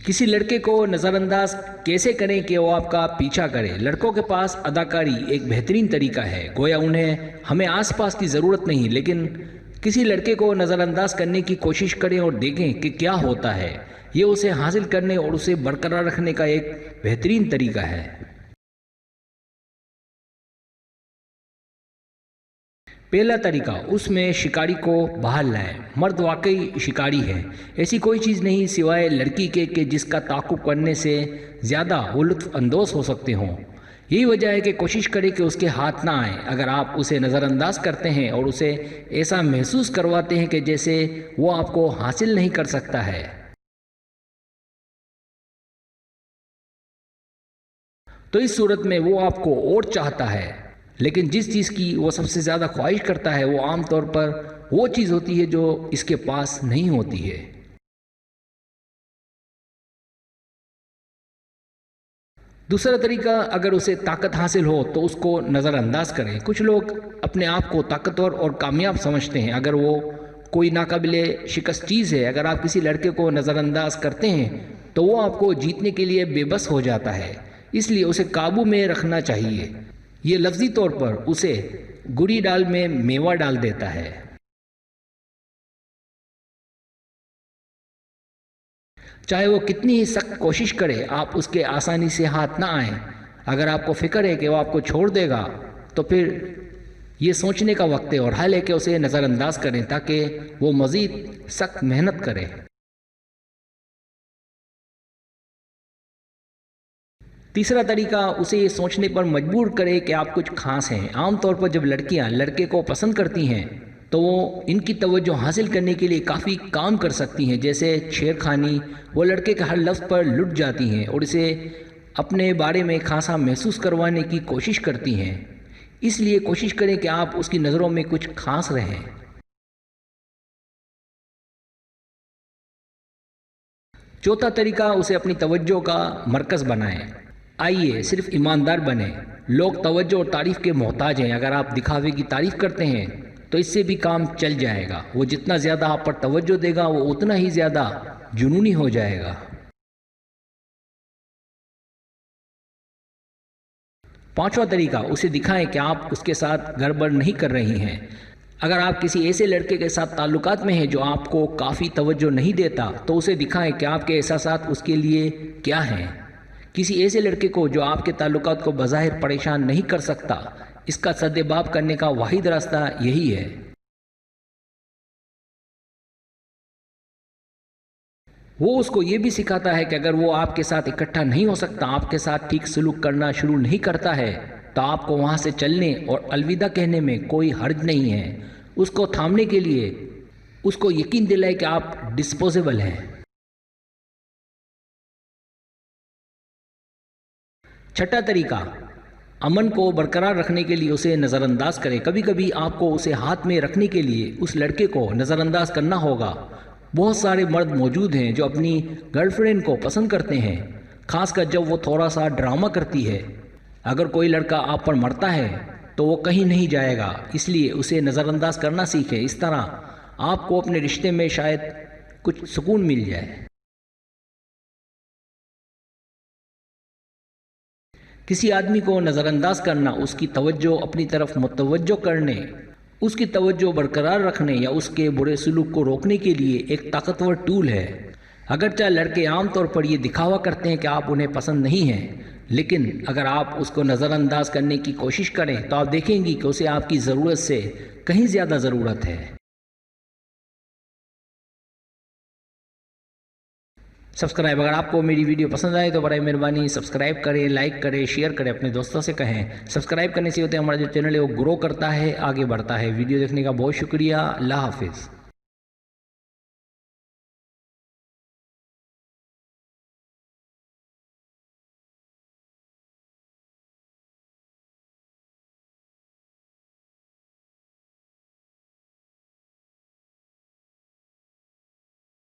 किसी लड़के को नज़रअंदाज कैसे करें कि वो आपका पीछा करे। लड़कों के पास अदाकारी एक बेहतरीन तरीका है। गोया उन्हें हमें आसपास की ज़रूरत नहीं, लेकिन किसी लड़के को नज़रअंदाज करने की कोशिश करें और देखें कि क्या होता है। ये उसे हासिल करने और उसे बरकरार रखने का एक बेहतरीन तरीका है। पहला तरीका, उसमें शिकारी को बाहर लाएं। मर्द वाकई शिकारी है। ऐसी कोई चीज़ नहीं सिवाय लड़की के कि जिसका ताक़ुब करने से ज़्यादा वो लुत्फ़ अंदोज़ हो सकते हों। यही वजह है कि कोशिश करें कि उसके हाथ ना आए। अगर आप उसे नज़रअंदाज करते हैं और उसे ऐसा महसूस करवाते हैं कि जैसे वो आपको हासिल नहीं कर सकता है, तो इस सूरत में वो आपको और चाहता है। लेकिन जिस चीज़ की वो सबसे ज़्यादा ख्वाहिश करता है वो आम तौर पर वो चीज़ होती है जो इसके पास नहीं होती है। दूसरा तरीका, अगर उसे ताकत हासिल हो तो उसको नज़रअंदाज करें। कुछ लोग अपने आप को ताकतवर और कामयाब समझते हैं। अगर वो कोई नाकाबिले शिकस्त चीज़ है, अगर आप किसी लड़के को नज़रअंदाज करते हैं तो वो आपको जीतने के लिए बेबस हो जाता है। इसलिए उसे काबू में रखना चाहिए। ये लफ्ज़ी तौर पर उसे गुड़ी डाल में मेवा डाल देता है। चाहे वो कितनी ही सख्त कोशिश करे, आप उसके आसानी से हाथ ना आए। अगर आपको फिक्र है कि वो आपको छोड़ देगा तो फिर ये सोचने का वक्त है और हल है कि उसे नज़रअंदाज करें ताकि वो मज़ीद सख्त मेहनत करे। तीसरा तरीका, उसे ये सोचने पर मजबूर करे कि आप कुछ खास हैं। आम तौर पर जब लड़कियां लड़के को पसंद करती हैं तो वो इनकी तवज्जो हासिल करने के लिए काफ़ी काम कर सकती हैं, जैसे छेड़खानी। वो लड़के के हर लफ्ज़ पर लुट जाती हैं और इसे अपने बारे में खासा महसूस करवाने की कोशिश करती हैं। इसलिए कोशिश करें कि आप उसकी नज़रों में कुछ खास रहें। चौथा तरीका, उसे अपनी तवज्जो का मरकज़ बनाएं। आइए सिर्फ ईमानदार बने। लोग तवज्जो और तारीफ़ के मोहताज हैं। अगर आप दिखावे की तारीफ़ करते हैं तो इससे भी काम चल जाएगा। वो जितना ज़्यादा आप पर तवज्जो देगा वो उतना ही ज़्यादा जुनूनी हो जाएगा। पांचवा तरीका, उसे दिखाएं कि आप उसके साथ गड़बड़ नहीं कर रही हैं। अगर आप किसी ऐसे लड़के के साथ ताल्लुकात में हैं जो आपको काफ़ी तवज्जो नहीं देता तो उसे दिखाएं कि आपके एहसासात उसके लिए क्या हैं। किसी ऐसे लड़के को जो आपके ताल्लुकात को बज़ाहिर परेशान नहीं कर सकता, इसका सद्देबाब करने का वाहिद रास्ता यही है। वो उसको ये भी सिखाता है कि अगर वो आपके साथ इकट्ठा नहीं हो सकता, आपके साथ ठीक सलूक करना शुरू नहीं करता है, तो आपको वहाँ से चलने और अलविदा कहने में कोई हर्ज नहीं है। उसको थामने के लिए उसको यकीन दिलाए कि आप डिस्पोजेबल हैं। छठा तरीका, अमन को बरकरार रखने के लिए उसे नज़रअंदाज करें। कभी कभी आपको उसे हाथ में रखने के लिए उस लड़के को नज़रअंदाज करना होगा। बहुत सारे मर्द मौजूद हैं जो अपनी गर्लफ्रेंड को पसंद करते हैं, खासकर जब वो थोड़ा सा ड्रामा करती है। अगर कोई लड़का आप पर मरता है तो वो कहीं नहीं जाएगा, इसलिए उसे नज़रअंदाज करना सीखें। इस तरह आपको अपने रिश्ते में शायद कुछ सुकून मिल जाए। किसी आदमी को नज़रअंदाज करना उसकी तवज्जो अपनी तरफ मुतवज्जो करने, उसकी तवज्जो बरकरार रखने या उसके बुरे सलूक को रोकने के लिए एक ताकतवर टूल है। अगरचे लड़के आम तौर पर ये दिखावा करते हैं कि आप उन्हें पसंद नहीं हैं, लेकिन अगर आप उसको नज़रअंदाज करने की कोशिश करें तो आप देखेंगी कि उसे आपकी ज़रूरत से कहीं ज़्यादा ज़रूरत है। सब्सक्राइब, अगर आपको मेरी वीडियो पसंद आए तो बड़ी मेहरबानी सब्सक्राइब करें, लाइक करें, शेयर करें, अपने दोस्तों से कहें। सब्सक्राइब करने से होते हमारा जो चैनल है वो ग्रो करता है, आगे बढ़ता है। वीडियो देखने का बहुत शुक्रिया। अल्लाह हाफिज़।